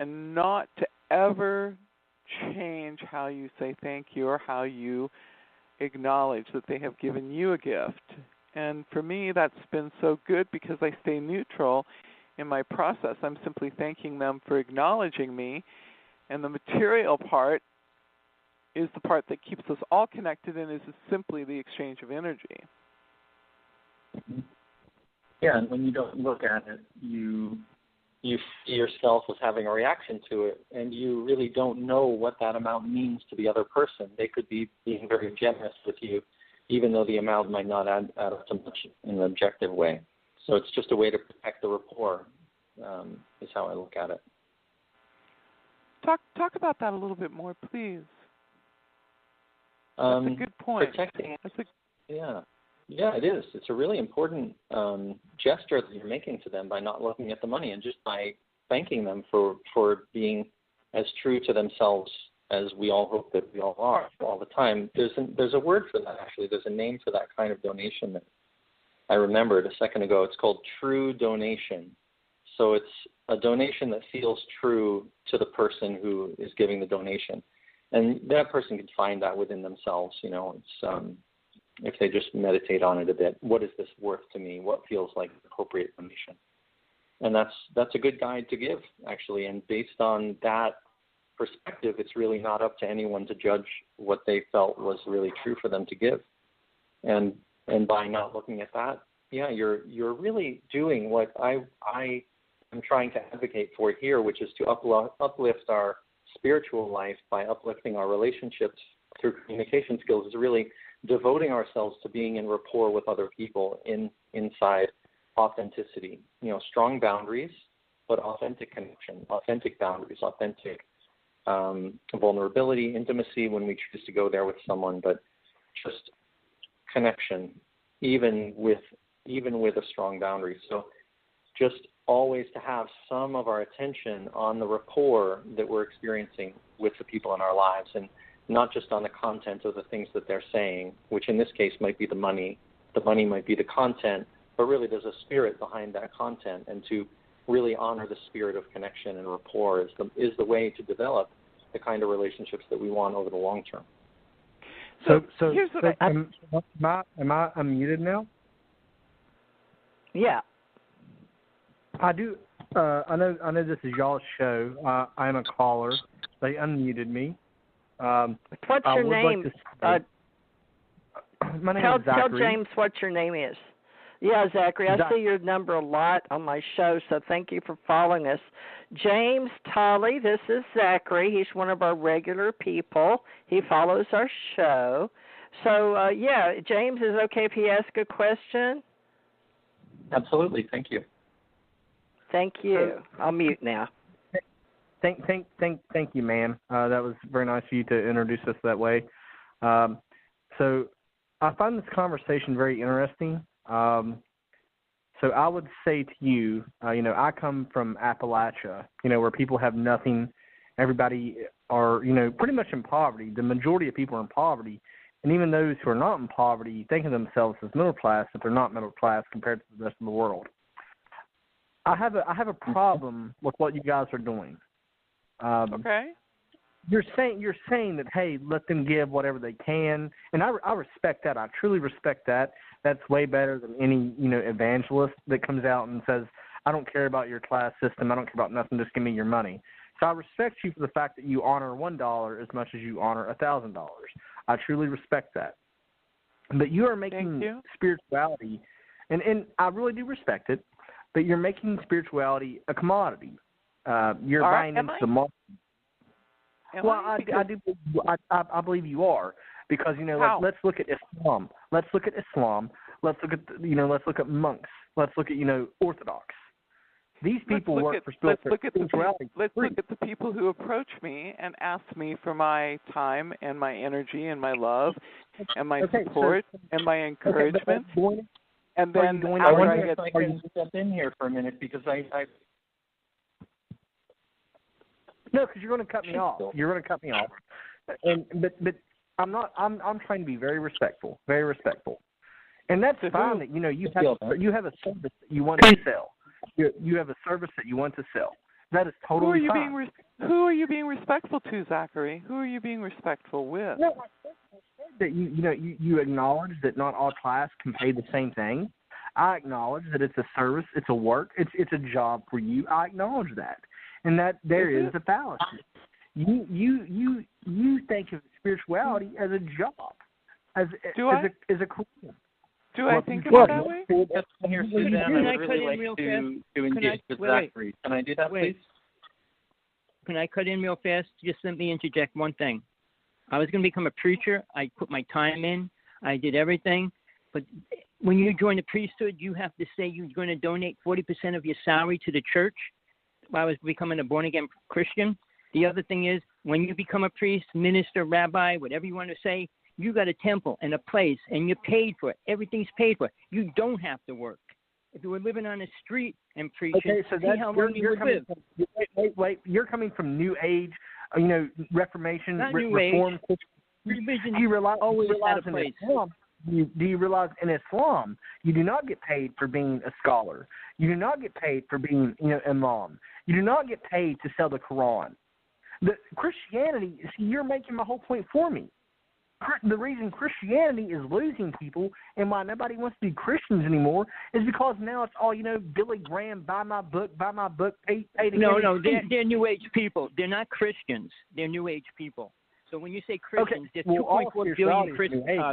and not to ever change how you say thank you or how you acknowledge that they have given you a gift. And for me, that's been so good because I stay neutral in my process. I'm simply thanking them for acknowledging me, and the material part is the part that keeps us all connected and is simply the exchange of energy. Yeah, and when you don't look at it, you see yourself as having a reaction to it, and you really don't know what that amount means to the other person. They could be being very generous with you, even though the amount might not add up to much in an objective way. So it's just a way to protect the rapport, is how I look at it. Talk about that a little bit more, please. That's a good point. Protecting, yeah, it is. It's a really important gesture that you're making to them by not looking at the money and just by thanking them for being as true to themselves as we all hope that we all are all the time. There's a word for that, actually. There's a name for that kind of donation that I remembered a second ago. It's called true donation. So it's a donation that feels true to the person who is giving the donation. And that person can find that within themselves. It's if they just meditate on it a bit. What is this worth to me? What feels like appropriate donation? And that's a good guide to give, actually. And based on that perspective, it's really not up to anyone to judge what they felt was really true for them to give. And by not looking at that, you're really doing what I am trying to advocate for here, which is to uplift our spiritual life by uplifting our relationships through communication skills, is really devoting ourselves to being in rapport with other people inside authenticity. Strong boundaries, but authentic connection, authentic boundaries, authentic vulnerability, intimacy when we choose to go there with someone, but just connection, even with a strong boundary. So just always to have some of our attention on the rapport that we're experiencing with the people in our lives, and not just on the content of the things that they're saying, which in this case might be the money. The money might be the content, but really there's a spirit behind that content, and to really honor the spirit of connection and rapport is the way to develop the kind of relationships that we want over the long term. So am I unmuted now? Yeah. I do. I know this is y'all's show. I'm a caller. They unmuted me. What's your name? Like my name is Zachary. Tell James what your name is. Yeah, Zachary, I see your number a lot on my show, so thank you for following us. James Tolley, this is Zachary. He's one of our regular people. He follows our show. So, James, is it okay if he asks a question? Absolutely. Thank you. Thank you. I'll mute now. Thank you, ma'am. That was very nice of you to introduce us that way. So I find this conversation very interesting. So I would say to you, I come from Appalachia, where people have nothing. Everybody are, pretty much in poverty. The majority of people are in poverty. And even those who are not in poverty think of themselves as middle class, but they're not middle class compared to the rest of the world. I have a problem with what you guys are doing. Okay. You're saying that, hey, let them give whatever they can, and I respect that. I truly respect that. That's way better than any evangelist that comes out and says, I don't care about your class system. I don't care about nothing. Just give me your money. So I respect you for the fact that you honor $1 as much as you honor $1,000. I truly respect that. But you are making spirituality, and I really do respect it, but you're making spirituality a commodity. You're buying into the market. I believe you are, because let's look at Islam. Let's look at monks. Let's look at Orthodox. These people work for spirituality. Let's look at the people who approach me and ask me for my time and my energy and my love and my support and my encouragement. And then I wonder if I can step in here for a minute, because I No, because you're going to cut me off. But I'm not. I'm trying to be very respectful, and that's fine. That you have a service that you want to sell. You have a service that you want to sell, That is totally fine. Who are you being respectful to, Zachary? Who are you being respectful with? No, I said that you acknowledge that not all class can pay the same thing. I acknowledge that it's a service, it's a work, it's a job for you. I acknowledge that, and that there is a fallacy. You think of spirituality as a job, as a career. Do I think of it that way? Here, Suzanne, I would really like to engage with Zachary. Can I do that, please? Can I cut in real fast? Just let me interject one thing. I was going to become a preacher. I put my time in. I did everything. But when you join the priesthood, you have to say you're going to donate 40% of your salary to the church. I was becoming a born-again Christian. The other thing is, when you become a priest, minister, rabbi, whatever you want to say, you got a temple and a place, and you're paid for it. Everything's paid for. You don't have to work. If you were living on the street and preaching, okay, so see how long you would live. Wait. You're coming from New Age, Reformation, Not Reform. New Age. Religion Do you realize in Islam? Do you realize in Islam you do not get paid for being a scholar? You do not get paid for being imam. You do not get paid to sell the Quran. The Christianity, see, you're making my whole point for me. The reason Christianity is losing people and why nobody wants to be Christians anymore is because now it's all, Billy Graham, buy my book, pay to No, they're New Age people. They're not Christians. They're New Age people. So when you say Christians, there's 2.4 billion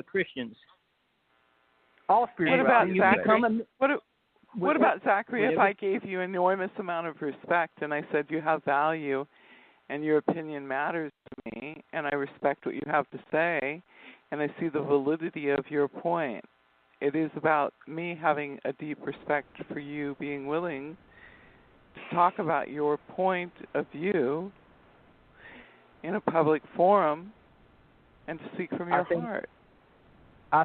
Christians. All spirituality. What about Zachary? If I gave you an enormous amount of respect and I said you have value and your opinion matters to me, and I respect what you have to say, and I see the validity of your point. It is about me having a deep respect for you being willing to talk about your point of view in a public forum and to speak from your heart. I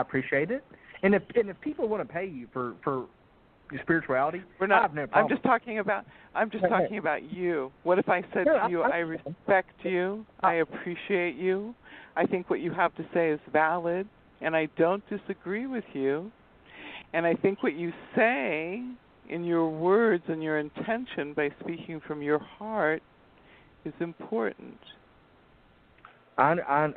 appreciate it. And if people want to pay you for your spirituality, I have no problem. I'm just talking about you. What if I said to you, I respect you, I appreciate you, I think what you have to say is valid, and I don't disagree with you, and I think what you say in your words and your intention by speaking from your heart is important. I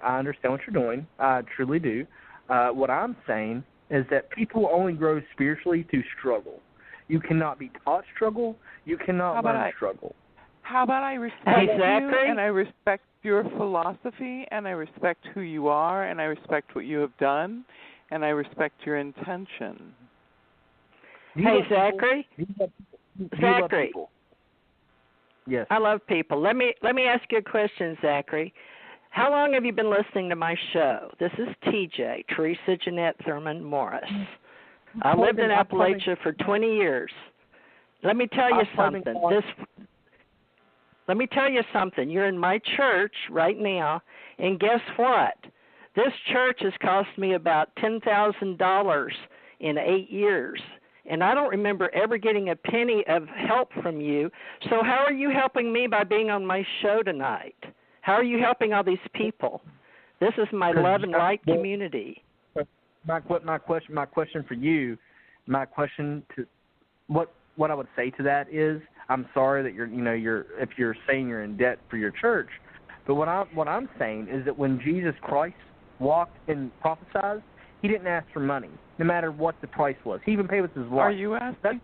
understand what you're doing. I truly do. What I'm saying is that people only grow spiritually through struggle. You cannot be taught struggle. You cannot learn struggle. How about I respect you, and I respect your philosophy, and I respect who you are, and I respect what you have done, and I respect your intention. Hey, Zachary. Zachary. Yes. I love people. Let me ask you a question, Zachary. How long have you been listening to my show? This is TJ, Teresa Jeanette Thurman Morris. I lived in Appalachia for 20 years. Let me tell you something. Let me tell you something. You're in my church right now, and guess what? This church has cost me about $10,000 in 8 years, and I don't remember ever getting a penny of help from you. So how are you helping me by being on my show tonight? How are you helping all these people? This is my love and light community. My question for you, what I would say to that is, I'm sorry that if you're saying you're in debt for your church, but what I'm saying is that when Jesus Christ walked and prophesied, he didn't ask for money, no matter what the price was. He even paid with his life. Are you asking?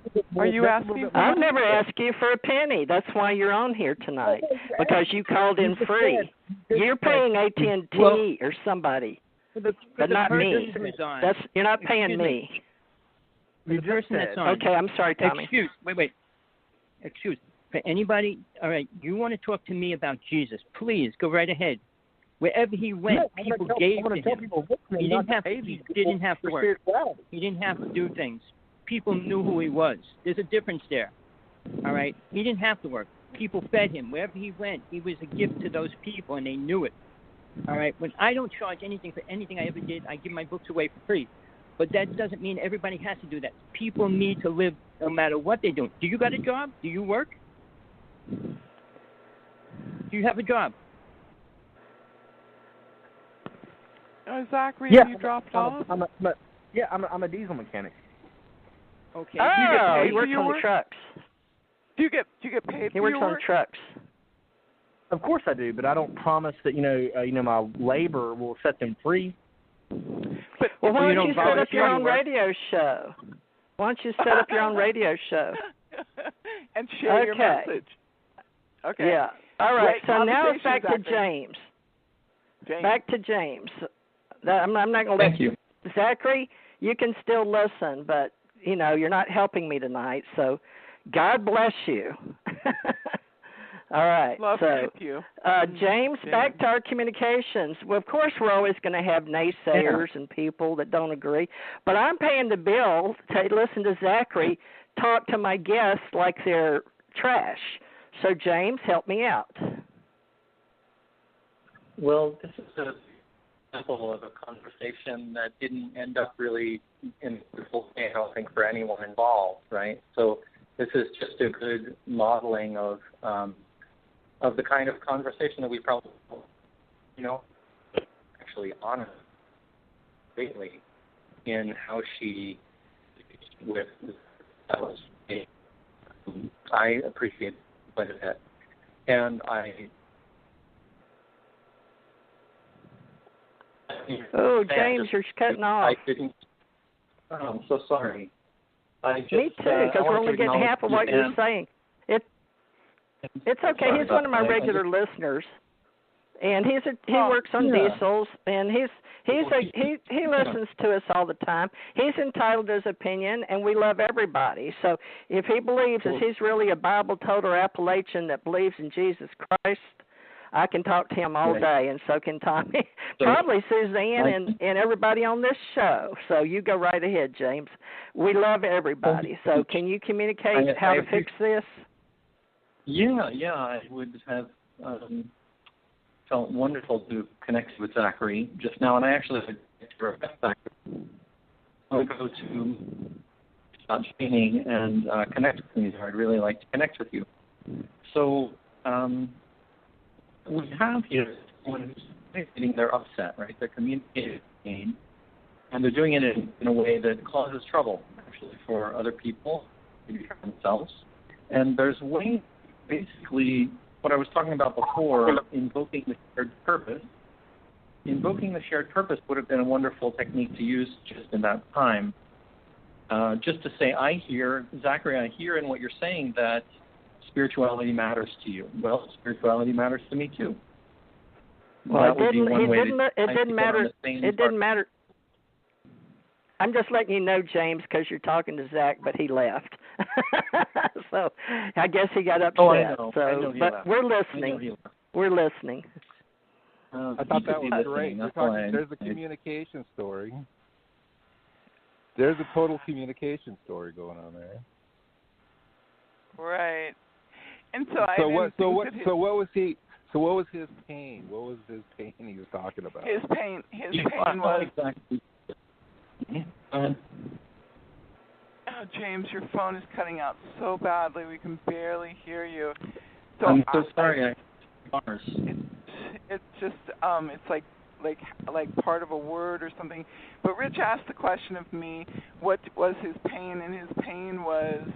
I've never asked you for a penny. That's why you're on here tonight, because you called in free. You're paying AT&T or somebody, but not me. You're not paying me. The person that's on. Okay, I'm sorry, Tommy. Excuse. For anybody, all right, you want to talk to me about Jesus, please go right ahead. Wherever he went, people gave to him. He didn't have to work. He didn't have to do things. People knew who he was. There's a difference there. All right? He didn't have to work. People fed him. Wherever he went, he was a gift to those people, and they knew it. All right? When I don't charge anything for anything I ever did, I give my books away for free. But that doesn't mean everybody has to do that. People need to live no matter what they're doing. Do you got a job? Do you work? Do you have a job? Zachary, yeah, you dropped off? I'm a diesel mechanic. Okay. Oh, you work on the trucks. Do you get paid He for works your on work? trucks. Of course I do, but I don't promise that my labor will set them free. But Well, why you don't you don't set up your volunteer own your work. radio show? Why don't you set up your own radio show? And share your Okay. message. Okay. Yeah. All right. Great So now it's back conversation, to Zachary. James. James. Back to James. I'm not going to Thank you. Zachary, you can still listen, but, you're not helping me tonight, so God bless you. All right. Love so, you. James, back to our communications. Well, of course, we're always going to have naysayers and people that don't agree, but I'm paying the bill to listen to Zachary talk to my guests like they're trash. So, James, help me out. Well, this is an example of a conversation that didn't end up really in the full way, I don't think, for anyone involved, right? So this is just a good modeling of the kind of conversation that we probably, actually honor greatly in how she with that was I appreciate quite a bit, and Oh, James, you're cutting off. I didn't. Oh, I'm so sorry. Me too, because we're only getting half of what you're saying. It's okay. He's one of my regular listeners, and he works on diesels, and he listens to us all the time. He's entitled to his opinion, and we love everybody. So if he believes that he's really a Bible toter Appalachian that believes in Jesus Christ, I can talk to him all day, and so can Tommy, probably Suzanne, and everybody on this show. So you go right ahead, James. We love everybody. So can you communicate how to fix this? Yeah, I would have felt wonderful to connect with Zachary just now, and I actually would go to training and connect with me. I'd really like to connect with you. So we have here someone who's communicating their upset, right? They're communicating pain, and they're doing it in a way that causes trouble, actually, for other people, maybe for themselves. And there's ways, basically, what I was talking about before, invoking the shared purpose. Invoking the shared purpose would have been a wonderful technique to use just in that time. Just to say, Zachary, I hear in what you're saying that spirituality matters to you. Well, spirituality matters to me too. Well, it didn't matter. I'm just letting you know, James, because you're talking to Zach, but he left. So I guess he got upset. Oh, I know. But left. we're listening. We're listening. I thought that was great. There's a communication story. There's a total communication story going on there. Right. And what was his pain? What was his pain he was talking about? His pain was exactly. Oh, James, your phone is cutting out so badly we can barely hear you. So I'm so sorry. It's just it's like part of a word or something. But Rich asked the question of me, what was his pain, and his pain was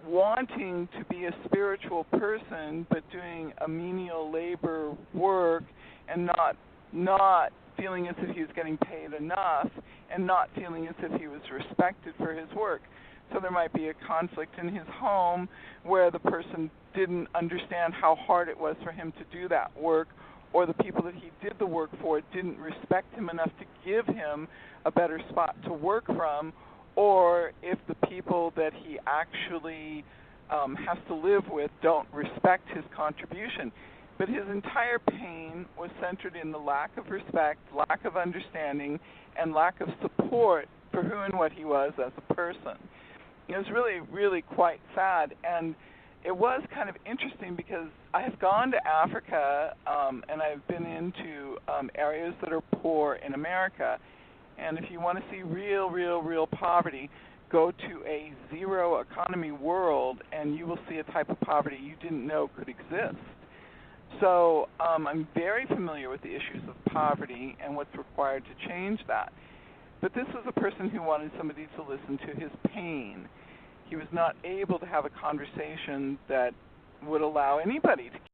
wanting to be a spiritual person, but doing a menial labor work and not feeling as if he was getting paid enough, and not feeling as if he was respected for his work. So there might be a conflict in his home where the person didn't understand how hard it was for him to do that work, or the people that he did the work for didn't respect him enough to give him a better spot to work from, or if the people that he actually has to live with don't respect his contribution. But his entire pain was centered in the lack of respect, lack of understanding, and lack of support for who and what he was as a person. It was really, really quite sad. And it was kind of interesting because I have gone to Africa and I've been into areas that are poor in America. And if you want to see real poverty, go to a zero economy world and you will see a type of poverty you didn't know could exist. So I'm very familiar with the issues of poverty and what's required to change that. But this was a person who wanted somebody to listen to his pain. he was not able to have a conversation that would allow anybody to